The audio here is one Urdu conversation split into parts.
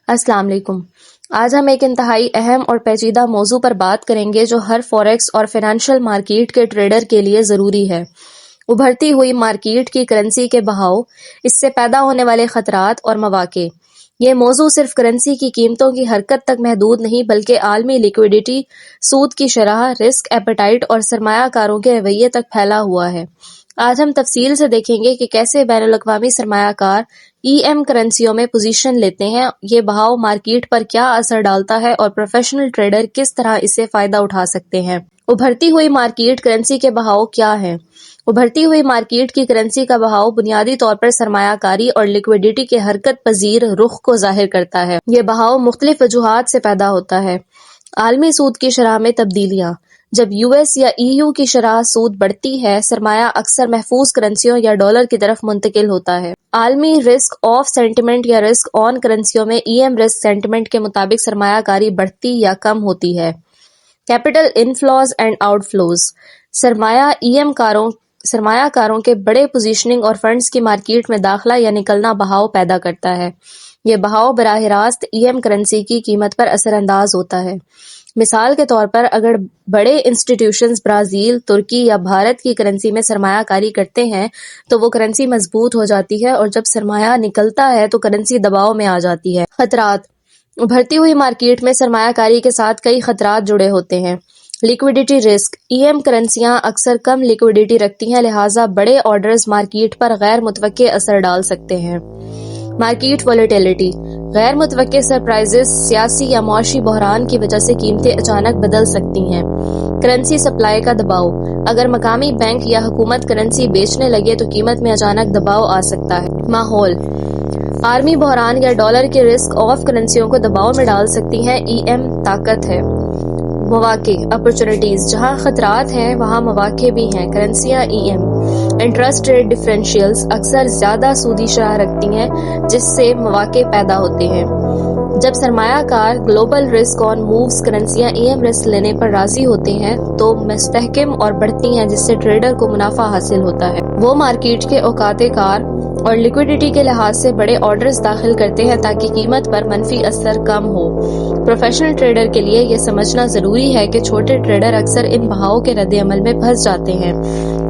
السلام علیکم۔ آج ہم ایک انتہائی اہم اور پیچیدہ موضوع پر بات کریں گے جو ہر فوریکس اور فائنینشیل مارکیٹ کے ٹریڈر کے لیے ضروری ہے۔ ابھرتی ہوئی مارکیٹ کی کرنسی کے بہاؤ، اس سے پیدا ہونے والے خطرات اور مواقع۔ یہ موضوع صرف کرنسی کی قیمتوں کی حرکت تک محدود نہیں بلکہ عالمی لیکوئڈیٹی، سود کی شرح، رسک ایپیٹائٹ اور سرمایہ کاروں کے رویے تک پھیلا ہوا ہے۔ آج ہم تفصیل سے دیکھیں گے کہ کیسے بین الاقوامی سرمایہ کار کرنسیوں میں پوزیشن لیتے ہیں، یہ بہاؤ مارکیٹ پر کیا اثر ڈالتا ہے اور پروفیشنل ٹریڈر کس طرح اس سے فائدہ اٹھا سکتے ہیں۔ ابھرتی ہوئی مارکیٹ کرنسی کے بہاؤ کیا ہیں؟ ابھرتی ہوئی مارکیٹ کی کرنسی کا بہاؤ بنیادی طور پر سرمایہ کاری اور لیکوئڈیٹی کے حرکت پذیر رخ کو ظاہر کرتا ہے۔ یہ بہاؤ مختلف وجوہات سے پیدا ہوتا ہے۔ عالمی سود کی شرح میں تبدیلیاں۔ جب US یا EU کی شرح سود بڑھتی ہے، سرمایہ اکثر محفوظ کرنسیوں یا ڈالر کی طرف منتقل ہوتا ہے۔ عالمی رسک آف سینٹیمنٹ یا رسک آن کرنسیوں میں رسک سینٹیمنٹ کے مطابق سرمایہ کاری بڑھتی یا کم ہوتی ہے۔ Capital inflows and out flows. سرمایہ کاروں کے بڑے پوزیشننگ اور فنڈز کی مارکیٹ میں داخلہ یا نکلنا بہاؤ پیدا کرتا ہے۔ یہ بہاؤ براہ راست کرنسی کی قیمت پر اثر انداز ہوتا ہے۔ مثال کے طور پر اگر بڑے انسٹیٹیوشنز برازیل، ترکی یا بھارت کی کرنسی میں سرمایہ کاری کرتے ہیں تو وہ کرنسی مضبوط ہو جاتی ہے، اور جب سرمایہ نکلتا ہے تو کرنسی دباؤ میں آ جاتی ہے۔ خطرات۔ ابھرتی ہوئی مارکیٹ میں سرمایہ کاری کے ساتھ کئی خطرات جڑے ہوتے ہیں۔ لیکوئڈیٹی رسک۔ کرنسیاں اکثر کم لیکوئڈیٹی رکھتی ہیں، لہٰذا بڑے آرڈرز مارکیٹ پر غیر متوقع اثر ڈال سکتے ہیں۔ Market volatility. غیر متوقع سرپرائزز، سیاسی یا معاشی بحران کی وجہ سے قیمتیں اچانک بدل سکتی ہیں۔ کرنسی سپلائی کا دباؤ۔ اگر مقامی بینک یا حکومت کرنسی بیچنے لگے تو قیمت میں اچانک دباؤ آ سکتا ہے۔ ماحول۔ عالمی بحران یا ڈالر کے رسک آف کرنسیوں کو دباؤ میں ڈال سکتی ہیں۔ طاقت ہے۔ مواقع، اپرچونٹیز۔ جہاں خطرات ہیں وہاں مواقع بھی ہیں۔ کرنسیاں انٹرسٹ ریٹ ڈفرینشیلز اکثر زیادہ سودی شرح رکھتی ہیں، جس سے مواقع پیدا ہوتے ہیں۔ جب سرمایہ کار گلوبل رسک آن مووز کرنسیاں رسک لینے پر راضی ہوتے ہیں تو مستحکم اور بڑھتی ہیں، جس سے ٹریڈر کو منافع حاصل ہوتا ہے۔ وہ مارکیٹ کے اوقات کار اور لیکوئڈیٹی کے لحاظ سے بڑے آرڈرز داخل کرتے ہیں تاکہ قیمت پر منفی اثر کم ہو۔ پروفیشنل ٹریڈر کے لیے یہ سمجھنا ضروری ہے کہ چھوٹے ٹریڈر اکثر ان بہاؤ کے رد عمل میں پھنس جاتے ہیں،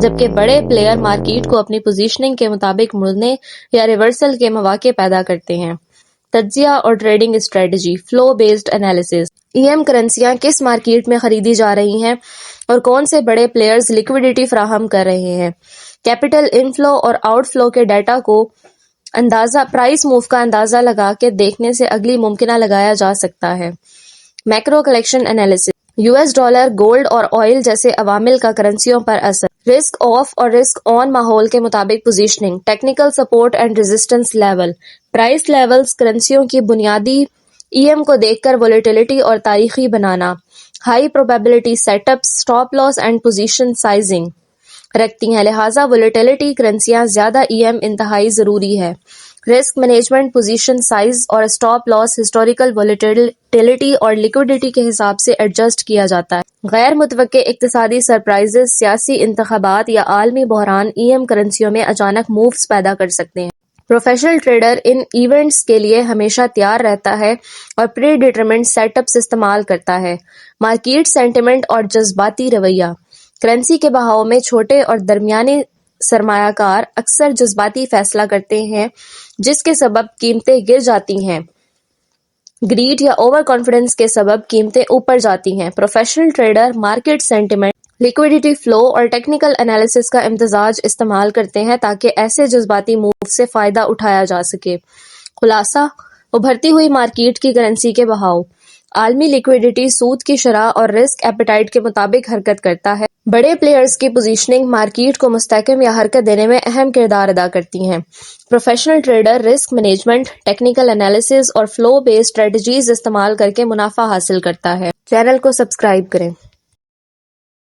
جبکہ بڑے پلیئر مارکیٹ کو اپنی پوزیشننگ کے مطابق مڑنے یا ریورسل کے مواقع پیدا کرتے ہیں۔ تجزیہ اور trading strategy. Flow based analysis. کرنسیاں کس مارکیٹ میں خریدی جا رہی ہیں اور کون سے بڑے پلیئرز لیکوئڈیٹی فراہم کر رہے ہیں۔ کیپٹل انفلو اور آؤٹ فلو کے ڈیٹا کو پرائس موو کا اندازہ لگا کے دیکھنے سے اگلی ممکنہ لگایا جا سکتا ہے۔ Macro collection analysis. US dollar, gold اور آئل جیسے عوامل کا کرنسیوں پر اثر۔ رسک آف اور رسک آن ماحول کے مطابق positioning. Technical support and resistance level. Price levels کرنسیوں کی بنیادی کو دیکھ کر وولیٹیلٹی اور تاریخی بنانا۔ High probability setup, stop loss and position sizing رکھتی ہیں، لہٰذا وولیٹیلٹی کرنسیاں زیادہ انتہائی ضروری ہے۔ رسک مینجمنٹ، پوزیشن سائز اور سٹاپ لاس ہسٹوریکل وولیٹیلٹی اور لیکوئڈیٹی کے حساب سے ایڈجسٹ کیا جاتا ہے۔ غیر متوقع اقتصادی سرپرائزز، سیاسی انتخابات یا عالمی بحران کرنسیوں میں اچانک مووز پیدا کر سکتے ہیں۔ پروفیشنل ٹریڈر ان ایونٹس کے لیے ہمیشہ تیار رہتا ہے اور پری ڈیٹرمنڈ سیٹ اپس استعمال کرتا ہے۔ مارکیٹ سینٹیمنٹ اور جذباتی رویہ۔ کرنسی کے بہاؤ میں چھوٹے اور درمیانی سرمایہ کار اکثر جذباتی فیصلہ کرتے ہیں، جس کے سبب قیمتیں گر جاتی ہیں۔ گریڈ یا اوور کانفیڈنس کے سبب قیمتیں اوپر جاتی ہیں۔ Professional trader market sentiment, liquidity flow اور ٹیکنیکل انالیسس کا امتزاج استعمال کرتے ہیں تاکہ ایسے جذباتی موو سے فائدہ اٹھایا جا سکے۔ خلاصہ، ابھرتی ہوئی مارکیٹ کی کرنسی کے بہاؤ عالمی لیکوئڈیٹی، سود کی شرح اور رسک ایپیٹائٹ کے مطابق حرکت کرتا ہے۔ بڑے پلیئرز کی پوزیشننگ مارکیٹ کو مستحکم یا حرکت دینے میں اہم کردار ادا کرتی ہیں۔ Professional trader risk management, technical analysis اور فلو بیسڈ اسٹریٹجیز استعمال کر کے منافع حاصل کرتا ہے۔ چینل کو سبسکرائب کریں۔